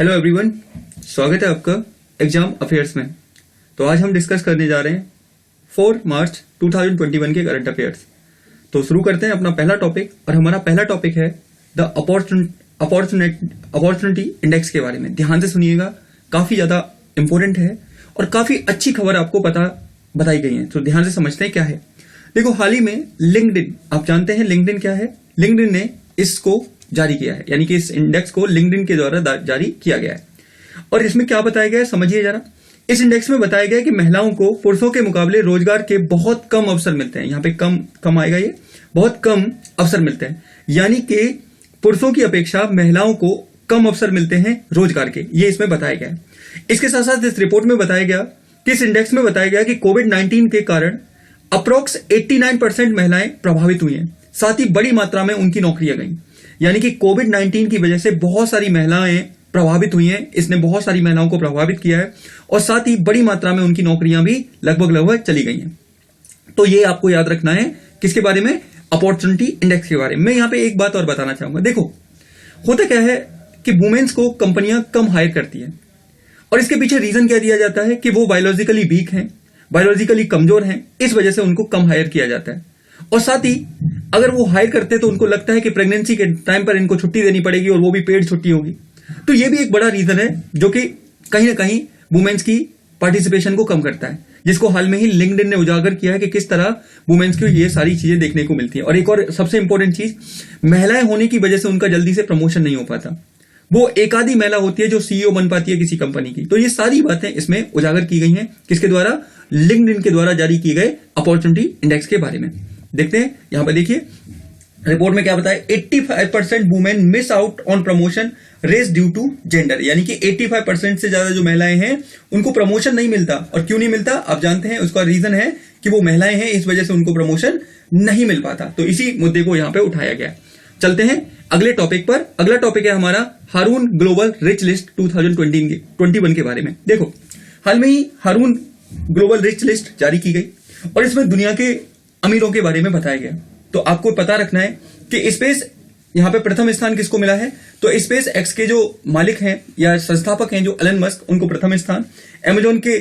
Hello everyone, स्वागत है आपका एग्जाम अफेयर्स में। तो आज हम डिस्कस करने जा रहे हैं 4 मार्च 2021 के करंट अफेयर्स। तो शुरू करते हैं अपना पहला टॉपिक, और हमारा पहला टॉपिक है द अपॉर्चुनिटी इंडेक्स के बारे में। ध्यान से सुनिएगा, काफी ज्यादा इंपॉर्टेंट है और काफी अच्छी खबर आपको बताई गई है। तो ध्यान से समझते हैं क्या है। देखो, हाल ही में लिंक्डइन, आप जानते हैं लिंक्डइन क्या है। लिंक्डइन ने इसको जारी किया है, यानी कि इस इंडेक्स को लिंक्डइन के द्वारा जारी किया गया है। और इसमें क्या बताया गया है समझिए जरा। इस इंडेक्स में बताया गया है कि महिलाओं को पुरुषों के मुकाबले रोजगार के बहुत कम अवसर मिलते हैं। यहां पे कम आएगा, ये बहुत कम अवसर मिलते हैं, यानी कि पुरुषों की अपेक्षा महिलाओं को कम अवसर मिलते हैं रोजगार के। ये इसमें बताया गया है। इसके साथ साथ इस रिपोर्ट में बताया गया कि इस इंडेक्स में बताया गया कि कोविड-19 के कारण अप्रोक्स 89% महिलाएं प्रभावित हुई हैं। साथ ही बड़ी मात्रा में उनकी नौकरियां गई, यानी कि कोविड-19 की वजह से बहुत सारी महिलाएं प्रभावित हुई हैं। इसने बहुत सारी महिलाओं को प्रभावित किया है और साथ ही बड़ी मात्रा में उनकी नौकरियां भी लगभग चली गई हैं। तो ये आपको याद रखना है किसके बारे में, अपॉर्चुनिटी इंडेक्स के बारे में। मैं यहां पे एक बात और बताना चाहूंगा। देखो, होता क्या है कि वुमेन्स को कंपनियां कम हायर करती हैं, और इसके पीछे रीजन क्या दिया जाता है कि वो बायोलॉजिकली वीक हैं, बायोलॉजिकली कमजोर हैं, इस वजह से उनको कम हायर किया जाता है। और साथ ही अगर वो हायर करते तो उनको लगता है कि प्रेगनेंसी के टाइम पर इनको छुट्टी देनी पड़ेगी, और वो भी पेड छुट्टी होगी। तो ये भी एक बड़ा रीजन है जो कि कहीं ना कहीं वुमेन्स की पार्टिसिपेशन को कम करता है, जिसको हाल में ही लिंक्डइन ने उजागर किया है कि किस तरह वुमेन्स को ये सारी चीजें देखने को मिलती है। और एक और सबसे इंपॉर्टेंट चीज, महिलाएं होने की वजह से उनका जल्दी से प्रमोशन नहीं हो पाता। वो एक आधी महिला होती है जो सीईओ बन पाती है किसी कंपनी की। तो ये सारी बातें इसमें उजागर की गई हैं, किसके द्वारा, लिंक्डइन के द्वारा जारी किए गए अपॉर्चुनिटी इंडेक्स के बारे में। देखते हैं, यहां पर देखिए रिपोर्ट में क्या बताया। 85% women miss out on promotion race due to gender, यानी कि 85% से ज्यादा जो महिलाएं हैं उनको प्रमोशन नहीं मिलता। और क्यों नहीं मिलता आप जानते हैं, उसका रीजन है कि वो महिलाएं हैं, इस वजह से उनको प्रमोशन नहीं मिल पाता। तो इसी मुद्दे को यहां पे उठाया गया। चलते हैं अगले टॉपिक पर। अगला टॉपिक है हमारा हारून ग्लोबल रिच लिस्ट 2021 के बारे में। देखो, हाल में ही हारून ग्लोबल रिच लिस्ट जारी की गई और इसमें दुनिया के अमीरों के बारे में बताया गया। तो आपको पता रखना है कि स्पेस, यहां पे प्रथम स्थान किसको मिला है, तो स्पेस एक्स के जो मालिक हैं या संस्थापक हैं जो एलन मस्क, उनको प्रथम स्थान, अमेजॉन के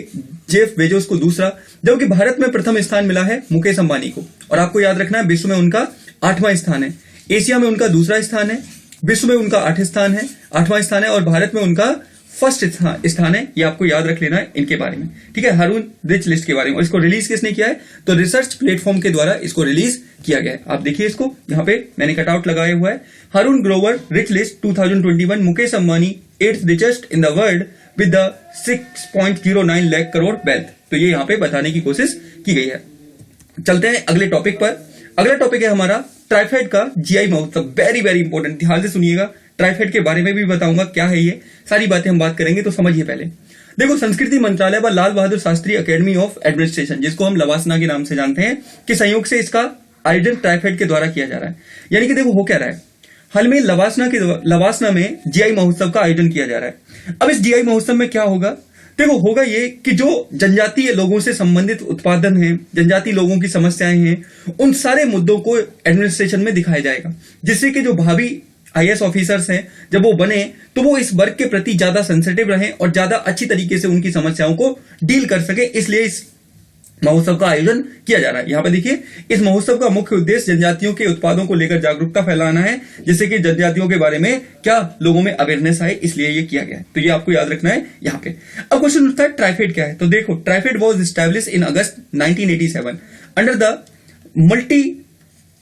जेफ बेजोस को दूसरा, जबकि भारत में प्रथम स्थान मिला है मुकेश अंबानी को। और आपको याद रखना है, विश्व में उनका 8वां स्थान है, एशिया में उनका दूसरा स्थान है, विश्व में उनका 8वां स्थान है, और भारत में उनका फर्स्ट स्थान है। ये आपको याद रख लेना है इनके बारे में, ठीक है, हारून रिच लिस्ट के बारे में। और इसको रिलीज किसने किया है, तो रिसर्च प्लेटफॉर्म के द्वारा इसको रिलीज किया गया है। आप देखिए इसको, यहां पे मैंने कटआउट लगाया हुआ है। Hurun global rich list 2021, Mukesh Ambani 8th richest in the world with the 6.09 lakh crore wealth. तो ये यहां पे बताने की कोशिश की गई है। चलते हैं अगले टॉपिक पर। अगला टॉपिक है हमारा ट्राइफेड का जीआई महोत्सव। वेरी वेरी इंपॉर्टेंट, ध्यान से सुनिएगा। ट्राइफेड के बारे में भी बताऊंगा क्या है ये, सारी बातें हम बात करेंगे। तो समझिए पहले, देखो, संस्कृति मंत्रालय व Lal Bahadur Shastri academy of administration, जिसको हम लवासना के नाम से जानते हैं, कि संयोग से इसका आयोजन ट्राइफेड के द्वारा किया जा रहा है। यानी कि देखो हो क्या रहा है, हाल में लवासना में जीआई महोत्सव का आयोजन किया जा रहा है। अब इस जीआई महोत्सव में क्या होगा, देखो होगा ये कि जो जनजातीय लोगों से संबंधित उत्पादन है, जनजातीय लोगों की समस्याएं हैं, उन सारे मुद्दों को एडमिनिस्ट्रेशन में दिखाया जाएगा, जिससे कि जो भावी आईएएस ऑफिसर्स हैं जब वो बने तो वो इस वर्ग के प्रति ज्यादा सेंसिटिव रहें और ज्यादा अच्छी तरीके से उनकी समस्याओं को डील कर सके। इसलिए इस महोत्सव का आयोजन किया जा रहा है। यहां पर देखिए, इस महोत्सव का मुख्य उद्देश्य जनजातियों के उत्पादों को लेकर जागरूकता फैलाना है, जिससे कि जनजातियों के बारे में क्या लोगों में अवेयरनेस आए, इसलिए ये किया गया है। तो ये आपको याद रखना है यहां पे। अब क्वेश्चन उठता है ट्राइफेड क्या है। तो देखो, TRIFED was establish in August 1987 under the multi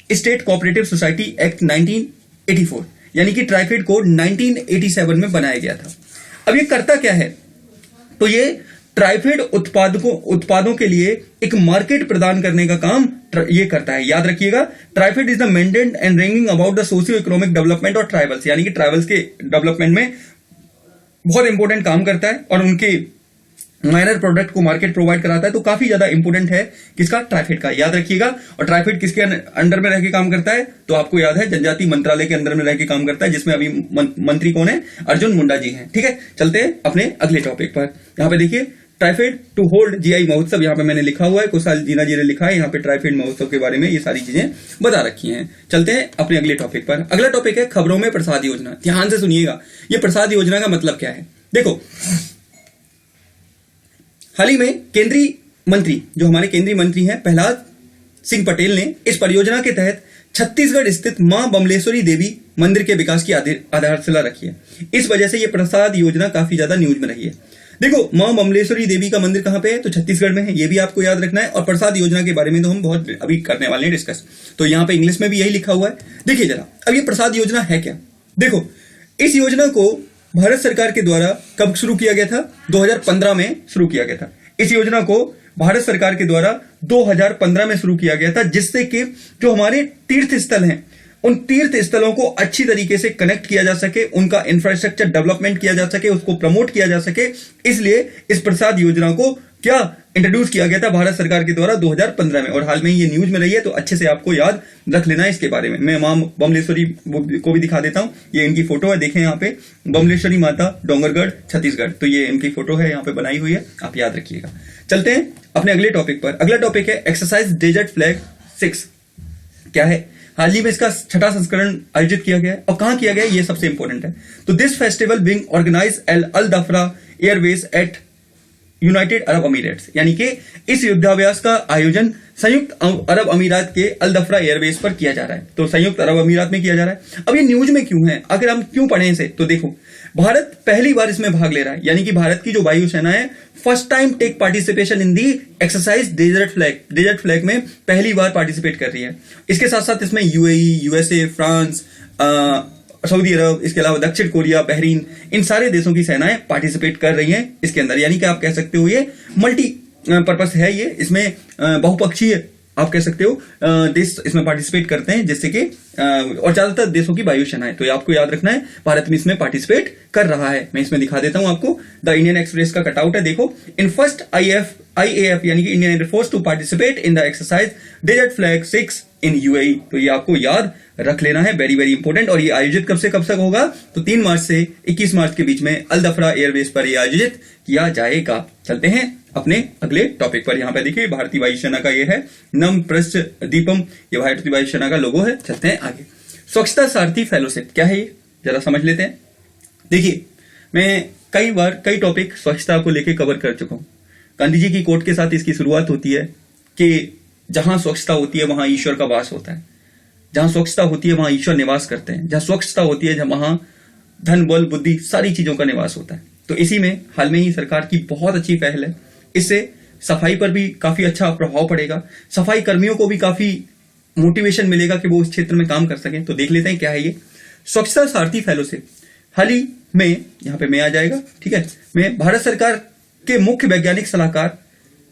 state cooperative society act 1984, यानी कि ट्राइफेड को 1987 में बनाया गया था। अब ये करता क्या है, तो ये ट्राइफेड उत्पादों के लिए एक मार्केट प्रदान करने का काम ये करता है। याद रखिएगा, TRIFED is the maintain and ringing about the socio economic development और ट्राइबल्स, यानी कि ट्राइबल्स के डेवलपमेंट में बहुत इंपॉर्टेंट काम करता है और उनके माइनर प्रोडक्ट को मार्केट प्रोवाइड कराता है। तो काफी ज्यादा इंपोर्टेंट है किसका, ट्राइफेड का, याद रखिएगा। और ट्राइफेड किसके अंडर में रह के काम करता है, तो आपको याद है जनजातीय मंत्रालय के अंदर में रह के काम करता है, जिसमें अभी मंत्री कौन है, अर्जुन मुंडा जी हैं। ठीक है, चलते हैं अपने अगले टॉपिक पर। यहां पे देखिए, ट्राइफेड टू होल्ड जीआई महोत्सव, यहाँ पे मैंने लिखा हुआ है, कुशाल जीना जी ने लिखा है यहाँ पे ट्राइफेड महोत्सव के बारे में, ये सारी चीजें बता रखी हैं। चलते हैं अपने अगले टॉपिक पर। अगला टॉपिक है खबरों में प्रसाद योजना। ध्यान से सुनिएगा, ये प्रसाद योजना का मतलब क्या है। देखो, हाल ही में केंद्रीय मंत्री, जो हमारे केंद्रीय मंत्री हैं प्रहलाद सिंह पटेल ने इस परियोजना के तहत छत्तीसगढ़ स्थित मां बमलेश्वरी देवी मंदिर के विकास की आधारशिला रखी है। इस वजह से यह प्रसाद योजना काफी ज्यादा न्यूज में रही है। देखो, मां बमलेश्वरी देवी का मंदिर कहां पे है, तो छत्तीसगढ़ में है, ये भी आपको याद रखना है। और प्रसाद योजना के बारे में तो हम बहुत अभी करने वाले हैं डिस्कस, तो यहां पे इंग्लिश में भी यही लिखा हुआ है। देखिए जरा, अब ये प्रसाद योजना है क्या। देखो, इस योजना को भारत सरकार के द्वारा कब शुरू किया गया था, 2015 में शुरू किया गया था। इस योजना को भारत सरकार के द्वारा 2015 में शुरू किया गया था, जिससे कि जो हमारे तीर्थ स्थल हैं, उन तीर्थ स्थलों को अच्छी तरीके से कनेक्ट किया जा सके, उनका इंफ्रास्ट्रक्चर डेवलपमेंट किया जा सके, उसको प्रमोट किया जा सके। इसलिए इस प्रसाद योजना को क्या इंट्रोड्यूस किया गया था भारत सरकार के द्वारा 2015 में, और हाल में ये न्यूज में रही है, तो अच्छे से आपको याद रख लेना है इसके बारे में। मैं मां बमलेश्वरी को भी दिखा देता हूं, ये इनकी फोटो है, देखें यहाँ पे बमलेश्वरी माता, डोंगरगढ़, छत्तीसगढ़, तो ये इनकी फोटो है, यहाँ पे बनाई हुई है, आप याद रखिएगा। चलते हैं अपने अगले टॉपिक पर। अगला टॉपिक है एक्सरसाइज डेजर्ट फ्लैग 6। क्या है, हाल ही में इसका 6वां संस्करण आयोजित किया गया है, और कहां किया गया है ये सबसे इंपॉर्टेंट है। तो this festival being organise Al Dhafra airways at United Arab Emirates, यानी कि इस युद्धाभ्यास का आयोजन संयुक्त अरब अमीरात के अल दफरा एयरवेज पर किया जा रहा है। तो संयुक्त अरब अमीरात में किया जा रहा है। अब ये न्यूज में क्यों है, अगर हम क्यों पढ़े इसे, तो देखो, भारत पहली बार इसमें भाग ले रहा है, यानी कि भारत की जो वायुसेना है first time take participation in the exercise desert flag में पहली बार पार्टिसिपेट कर रही है। इसके साथ साथ इसमें यूएई, यूएसए, फ्रांस, सऊदी अरब, इसके अलावा दक्षिण कोरिया, बहरीन, इन सारे देशों की सेनाएं पार्टिसिपेट कर रही हैं इसके अंदर, यानी कि आप कह सकते हो ये मल्टी पर्पस है, ये इसमें बहुपक्षीय आप कह सकते हो देश इसमें पार्टिसिपेट करते हैं, जिससे कि और ज्यादातर देशों की वायुसेना है, तो ये आपको याद रखना है, भारत में इसमें पार्टिसिपेट कर रहा है। मैं इसमें दिखा देता हूं आपको, द इंडियन एक्सप्रेस का कटआउट है, देखो, इन फर्स्ट IAF यानी कि Indian air force to participate in the exercise desert flag 6 in UAE, तो ये आपको याद रख लेना है, वेरी वेरी इंपॉर्टेंट। और ये आयोजित कब से कब तक होगा, तो 3 मार्च से 21 मार्च के बीच में अल दफरा एयरवेज पर यह आयोजित किया जाएगा। चलते हैं अपने अगले टॉपिक पर। यहां पे देखिए भारतीय वायुसेना का ये है नम पृष्ठ दीपम, ये भारतीय वायुसेना का लोगो है। चलते हैं आगे। स्वच्छता सारथी फेलोशिप क्या है ये, जरा समझ लेते हैं। देखिए, मैं कई टॉपिक स्वच्छता को लेकर कवर कर चुका हूं। गांधी जी की कोट के साथ इसकी शुरुआत होती है कि जहां स्वच्छता होती है वहां ईश्वर का वास होता है, जहां स्वच्छता होती है वहां ईश्वर निवास करते हैं, जहां स्वच्छता होती है वहां धन, बल, बुद्धि, सारी चीजों का निवास होता है। तो इसी में हाल में ही सरकार की बहुत अच्छी पहल है, इससे सफाई पर भी काफी अच्छा प्रभाव पड़ेगा, सफाई कर्मियों को भी काफी मोटिवेशन मिलेगा कि वो इस क्षेत्र में काम कर सकें। तो देख लेते हैं क्या है ये स्वच्छता सारथी फेलोशिप। हाल ही में यहां पे मैं आ जाएगा, ठीक है, मैं भारत सरकार के मुख्य वैज्ञानिक सलाहकार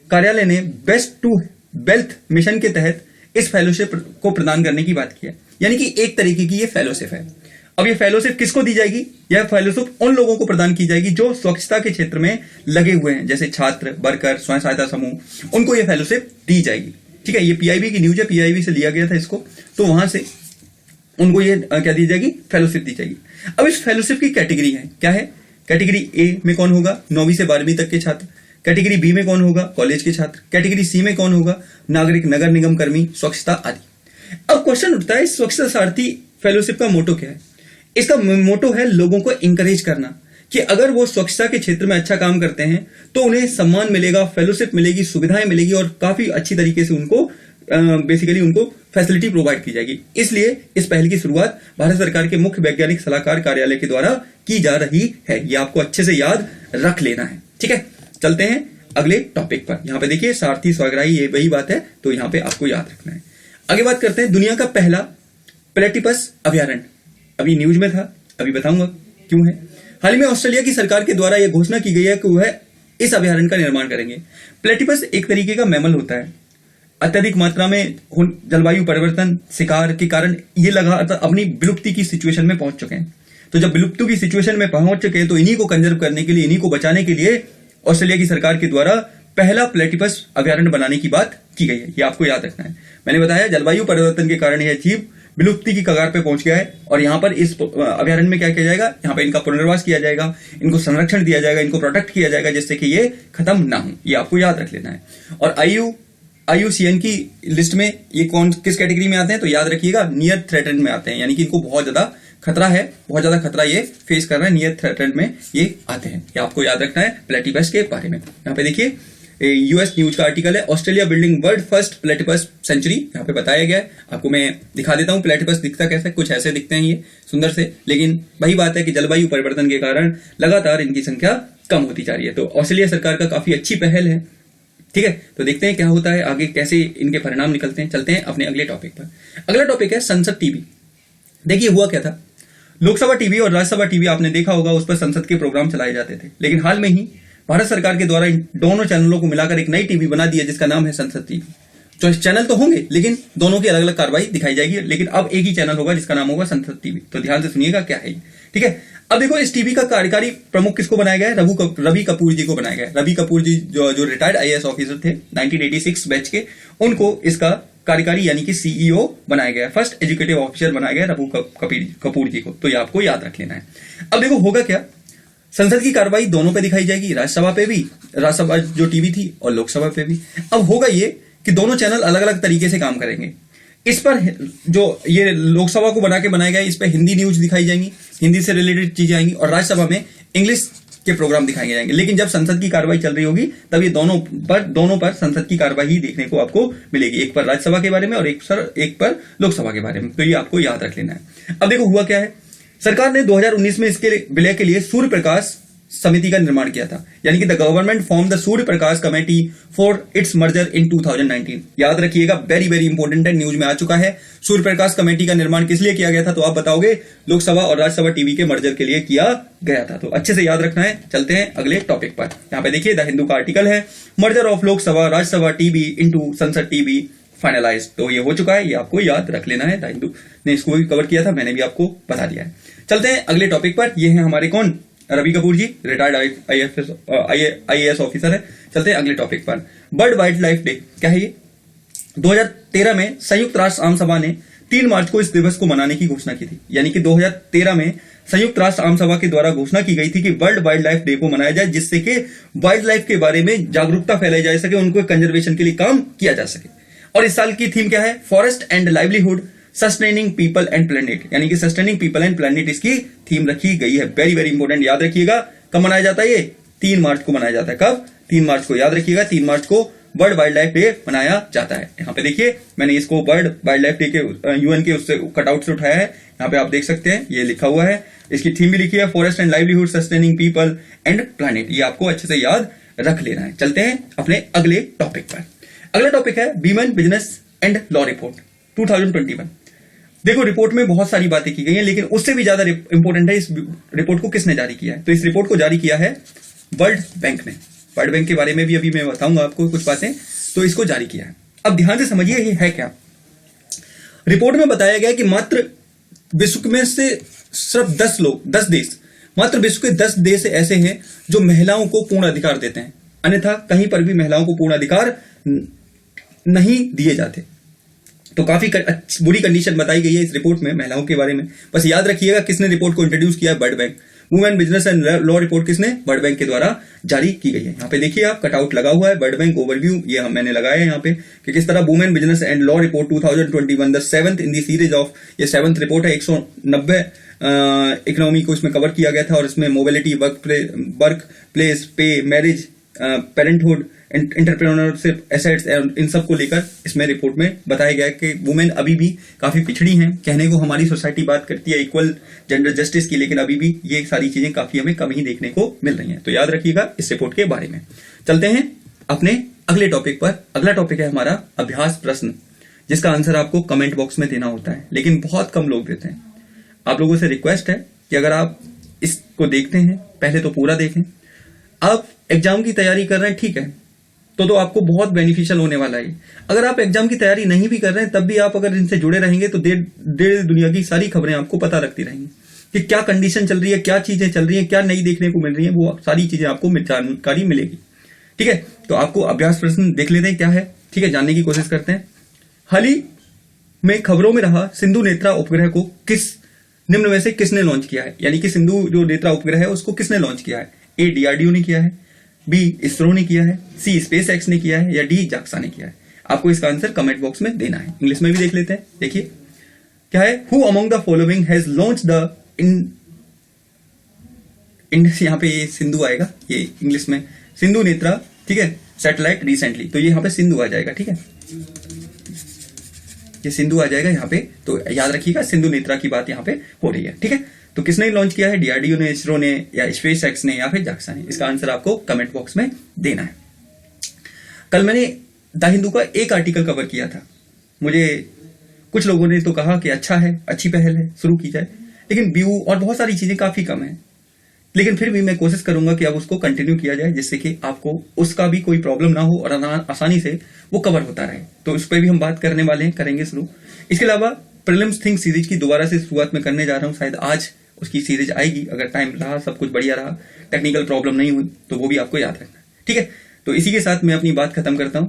कार्यालय ने बेस्ट टू वेल्थ मिशन के तहत इस फेलोशिप को प्रदान करने की बात की है, यानी कि एक तरीके की ये फेलोशिप है। अब ये फेलोशिप किसको दी जाएगी, यह फेलोशिप उन लोगों को प्रदान की जाएगी जो स्वच्छता के क्षेत्र में लगे हुए हैं, जैसे छात्र, वर्कर, स्वयं सहायता समूह, उनको यह फेलोशिप दी जाएगी। ठीक है, ये पीआईबी की न्यूज है, पीआईबी से लिया गया था इसको, तो वहां से उनको ये क्या दी जाएगी, फेलोशिप दी जाएगी। अब इस फेलोशिप की कैटेगरी है, क्या है, कैटेगरी ए में कौन होगा, 9वीं से 12वीं तक के छात्र, कैटेगरी बी में कौन होगा, कॉलेज के छात्र, कैटेगरी सी में कौन होगा, नागरिक, नगर निगम कर्मी, स्वच्छता आदि। अब क्वेश्चन उठता है स्वच्छता सारथी फेलोशिप का मोटो क्या है। इसका मोटो है लोगों को इंकरेज करना कि अगर वो स्वच्छता के क्षेत्र में अच्छा काम करते हैं तो उन्हें सम्मान मिलेगा, फेलोशिप मिलेगी, सुविधाएं मिलेगी और काफी अच्छी तरीके से उनको बेसिकली उनको फैसिलिटी प्रोवाइड की जाएगी। इसलिए इस पहल की शुरुआत भारत सरकार के मुख्य वैज्ञानिक सलाहकार कार्यालय के द्वारा की जा रही है। ये आपको अच्छे से याद रख लेना है, ठीक है। चलते हैं अगले टॉपिक पर। यहां पे देखिए सारथी स्वागराही, ये वही बात है, तो यहां पे आपको याद रखना है। आगे बात करते हैं दुनिया का पहला प्लेटिपस अभयारण्य, अभी न्यूज में था, अभी बताऊंगा क्यों है। हाल ही में ऑस्ट्रेलिया की सरकार के द्वारा यह घोषणा की गई है कि वह इस अभयारण्य का निर्माण करेंगे। प्लेटिपस एक तरीके का मैमल होता है, अत्यधिक मात्रा में जलवायु परिवर्तन शिकार के कारण ये लगातार अपनी विलुप्ति की सिचुएशन में पहुंच चुके हैं। तो जब विलुप्ति की सिचुएशन में पहुंच चुके हैं तो इन्हीं को कंजर्व करने के लिए, इन्हीं को बचाने के लिए ऑस्ट्रेलिया की सरकार के द्वारा पहला प्लेटिपस अभयारण्य बनाने की बात की गई है। ये आपको याद रखना है। मैंने बताया जलवायु परिवर्तन के कारण यह जीव विलुप्ति की कगार पे पहुंच गया है और यहाँ पर इस अभयारण्य में क्या किया जाएगा, यहाँ पे इनका पुनर्वास किया जाएगा, इनको संरक्षण दिया जाएगा, इनको प्रोटेक्ट किया जाएगा जिससे कि ये खत्म ना हो। ये आपको याद रख लेना है। और IUCN की लिस्ट में ये कौन किस कैटेगरी में आते हैं, तो याद रखिएगा नियर थ्रेटेंड में आते हैं, यानी कि इनको बहुत ज्यादा खतरा है, बहुत ज्यादा खतरा ये फेस कर रहे हैं, नियर थ्रेटेंड में ये आते हैं। ये आपको याद रखना है प्लेटिपस के बारे में। यहाँ पे देखिए US न्यूज का आर्टिकल है, Australia building world first platypus sanctuary, यहाँ पे बताया गया है। आपको मैं दिखा देता हूँ प्लेटिपस दिखता कैसे, कुछ ऐसे दिखते हैं ये सुंदर से, लेकिन वही बात है कि जलवायु परिवर्तन के कारण लगातार इनकी संख्या कम होती जा रही है। तो ऑस्ट्रेलिया सरकार का काफी अच्छी पहल है, ठीक है। तो देखते हैं क्या होता है आगे, कैसे इनके परिणाम निकलते हैं। चलते हैं अपने अगले टॉपिक पर। अगला टॉपिक है संसद टीवी। देखिए हुआ क्या था, लोकसभा टीवी और राज्यसभा टीवी आपने देखा होगा, उस पर संसद के प्रोग्राम चलाए जाते थे, लेकिन हाल में ही भारत सरकार के द्वारा इन दोनों चैनलों को मिलाकर एक नई टीवी बना दिया जिसका नाम है संसद टीवी। तो इस चैनल तो होंगे लेकिन दोनों की अलग अलग कार्रवाई दिखाई जाएगी, लेकिन अब एक ही चैनल होगा जिसका नाम होगा संसद टीवी। तो ध्यान से सुनिएगा क्या है, ठीक है। अब देखो इस टीवी का कार्यकारी प्रमुख किसको बनाया गया है, रवि कपूर जी को बनाया गया है। रवि कपूर जी जो रिटायर्ड IAS ऑफिसर थे 1986 बैच के, उनको इसका कार्यकारी यानी कि CEO बनाया गया, फर्स्ट एजुकेटिव ऑफिसर बनाया गया रवि कपूर जी को। तो ये आपको याद रख लेना है। अब देखो होगा क्या, संसद की कार्रवाई दोनों पे दिखाई जाएगी, राज्यसभा पे भी, राज्यसभा जो टीवी थी, और लोकसभा पे भी। अब होगा ये कि दोनों चैनल अलग अलग तरीके से काम करेंगे। इस पर जो ये लोकसभा को बना के बनाया गया, इस पर हिंदी न्यूज दिखाई जाएंगी, हिंदी से रिलेटेड चीजें आएंगी, और राज्यसभा में इंग्लिश के प्रोग्राम दिखाए जाएंगे। लेकिन जब संसद की कार्रवाई चल रही होगी तब ये दोनों पर संसद की कार्रवाई देखने को आपको मिलेगी, एक पर राज्यसभा के बारे में और एक पर लोकसभा के बारे में। तो ये आपको याद रख लेना है। अब देखो हुआ क्या है, सरकार ने 2019 में इसके विलय के लिए सूर्य प्रकाश समिति का निर्माण किया था, यानी कि the government form the Surya Prakash committee for its merger इन 2019। याद रखिएगा, वेरी वेरी इंपॉर्टेंट है, न्यूज में आ चुका है। सूर्य प्रकाश कमेटी का निर्माण किस लिए किया गया था, तो आप बताओगे लोकसभा और राज्यसभा टीवी के मर्जर के लिए किया गया था। तो अच्छे से याद रखना है। चलते हैं अगले टॉपिक पर। यहाँ पे देखिए द हिंदू का आर्टिकल है, merger of Lok Sabha Rajya Sabha TV into संसद टीवी फाइनलाइज। तो ये हो चुका है, ये आपको याद रख लेना है। द हिंदू ने इसको भी कवर किया था, मैंने भी आपको बता दिया है। चलते हैं अगले टॉपिक पर। ये है हमारे कौन, रवि कपूर जी, रिटायर्ड IAS ऑफिसर है। चलते हैं अगले टॉपिक पर। वर्ल्ड वाइल्ड लाइफ डे क्या है ये, 2013 में संयुक्त राष्ट्र आम सभा ने 3 मार्च को इस दिवस को मनाने की घोषणा की थी। यानी कि 2013 में संयुक्त राष्ट्र आम सभा के द्वारा घोषणा की गई थी कि वर्ल्ड वाइल्ड लाइफ डे को मनाया जाए, जिससे कि वाइल्ड लाइफ के बारे में जागरूकता फैलाई जा सके, उनको कंजर्वेशन के लिए काम किया जा सके। और इस साल की थीम क्या है, forest and livelihood sustaining people and planet, यानी कि सस्टेनिंग पीपल एंड प्लेनेट इसकी थीम रखी गई है। वेरी वेरी इंपॉर्टेंट, याद रखिएगा। कब मनाया जाता है ये, 3 मार्च को मनाया जाता है। कब, 3 मार्च को। याद रखिएगा 3 मार्च को वर्ल्ड वाइल्ड लाइफ डे मनाया जाता है। यहाँ पे देखिए मैंने इसको वर्ल्ड वाइल्ड लाइफ डे के UN के उससे कटआउट से उठाया है। यहाँ पे आप देख सकते हैं ये लिखा हुआ है, इसकी थीम भी लिखी है, forest and livelihood sustaining people and planet. ये आपको अच्छे से याद रख लेना है। चलते हैं अपने अगले टॉपिक पर। अगला टॉपिक है women business and law report 2021। देखो रिपोर्ट में बहुत सारी बातें की गई हैं, लेकिन उससे भी ज्यादा इंपॉर्टेंट है इस रिपोर्ट को किसने जारी किया है। तो इस रिपोर्ट को जारी किया है वर्ल्ड बैंक ने। वर्ल्ड बैंक के बारे में भी अभी मैं बताऊंगा आपको कुछ बातें। तो इसको जारी किया है। अब ध्यान से समझिए ये है क्या। रिपोर्ट में बताया गया कि मात्र विश्व में से सिर्फ 10 देश, मात्र विश्व के 10 देश ऐसे हैं जो महिलाओं को पूर्ण अधिकार देते हैं, अन्यथा कहीं पर भी महिलाओं को पूर्ण अधिकार नहीं दिए जाते। तो काफी बुरी कंडीशन बताई गई है इस रिपोर्ट में महिलाओं के बारे में। बस याद रखिएगा किसने रिपोर्ट को इंट्रोड्यूस किया है, world bank. Women business and law report किसने, वर्ल्ड बैंक के द्वारा जारी की गई है। यहाँ पे देखिए आप कटआउट लगा हुआ है, वर्ल्ड बैंक ओवरव्यू, ये मैंने लगाया है यहाँ पे कि किस तरह women business and law report 2021 the 7th in the series of, ये 7th रिपोर्ट है। 190 इकोनॉमी को इसमें कवर किया गया था, और इसमें मोबिलिटी, वर्क प्लेस, पे, मैरिज, पेरेंटहुड, एंटरप्रेन्योरशिप, एसेट्स, इन सब को लेकर इसमें रिपोर्ट में बताया गया कि वुमेन अभी भी काफी पिछड़ी हैं। कहने को हमारी सोसाइटी बात करती है इक्वल जेंडर जस्टिस की, लेकिन अभी भी ये सारी चीजें काफी हमें कम ही देखने को मिल रही हैं। तो याद रखिएगा इस रिपोर्ट के बारे में। चलते हैं अपने अगले टॉपिक पर। अगला टॉपिक है हमारा अभ्यास प्रश्न, जिसका आंसर आपको कमेंट बॉक्स में देना होता है, लेकिन बहुत कम लोग देते हैं। आप लोगों से रिक्वेस्ट है कि अगर आप इसको देखते हैं पहले तो पूरा देखें। आप एग्जाम की तैयारी कर रहे हैं, ठीक है, तो आपको बहुत बेनिफिशियल होने वाला है। अगर आप एग्जाम की तैयारी नहीं भी कर रहे हैं तब भी आप अगर इनसे जुड़े रहेंगे तो देश दुनिया की सारी खबरें आपको पता लगती रहेंगी कि क्या कंडीशन चल रही है, क्या चीजें चल रही है, क्या नई देखने को मिल रही है, वो सारी चीजें आपको जानकारी मिलेगी। ठीक है, तो आपको अभ्यास प्रश्न देख लेते हैं क्या है, ठीक है, जानने की कोशिश करते हैं। हाल ही में खबरों में रहा सिंधु नेत्रा उपग्रह को निम्न में से किसने लॉन्च किया है, यानी कि सिंधु जो नेत्रा उपग्रह है उसको किसने लॉन्च किया है? ए डीआरडीओ ने किया है, बी इसरो ने किया है, सी स्पेस एक्स ने किया है, या डी जाक्सा ने किया है? आपको इसका आंसर कमेंट बॉक्स में देना है। इंग्लिश में भी देख लेते हैं, देखिए क्या है। Who among the following has launch the यहाँ पे ये सिंधु आएगा, ये इंग्लिश में सिंधु नेत्रा, ठीक है, सैटेलाइट रिसेंटली, तो ये यहाँ पे सिंधु आ जाएगा, ठीक है, ये सिंधु आ जाएगा यहाँ पे। तो याद रखिएगा सिंधु नेत्रा की बात यहाँ पे हो रही है, ठीक है। तो किसने लॉन्च किया है? डीआरडीओ ने, इसरो ने, या स्पेस एक्स ने, या फिर जाक्सा ने? इसका आंसर आपको कमेंट बॉक्स में देना है। कल मैंने द हिंदू का एक आर्टिकल कवर किया था। मुझे कुछ लोगों ने तो कहा कि अच्छा है, अच्छी पहल है, शुरू की जाए, लेकिन व्यू और बहुत सारी चीजें काफी कम है। लेकिन फिर भी मैं कोशिश करूंगा कि अब उसको कंटिन्यू किया जाए, जिससे कि आपको उसका भी कोई प्रॉब्लम ना हो और आसानी से वो कवर होता रहे। तो उस पर भी हम बात करने वाले हैं, करेंगे शुरू। इसके अलावा प्रीलिम्स थिंक सीरीज की दोबारा से शुरुआत में करने जा रहा हूं, शायद आज उसकी सीरीज आएगी, अगर टाइम रहा, सब कुछ बढ़िया रहा, टेक्निकल प्रॉब्लम नहीं हुई, तो वो भी आपको याद रखना है, ठीक है। तो इसी के साथ मैं अपनी बात खत्म करता हूं।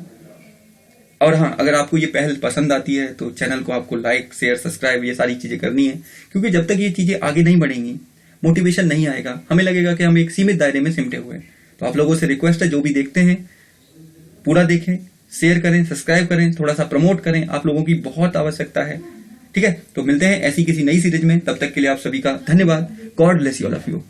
और हाँ, अगर आपको ये पहल पसंद आती है तो चैनल को आपको लाइक, शेयर, सब्सक्राइब, ये सारी चीजें करनी है, क्योंकि जब तक ये चीजें आगे नहीं बढ़ेंगी, मोटिवेशन नहीं आएगा, हमें लगेगा कि हम एक सीमित दायरे में सिमटे हुए हैं। तो आप लोगों से रिक्वेस्ट है, जो भी देखते हैं पूरा देखें, शेयर करें, सब्सक्राइब करें, थोड़ा सा प्रमोट करें, आप लोगों की बहुत आवश्यकता है, ठीक है। तो मिलते हैं ऐसी किसी नई सीरीज में, तब तक के लिए आप सभी का धन्यवाद। God bless you all of you.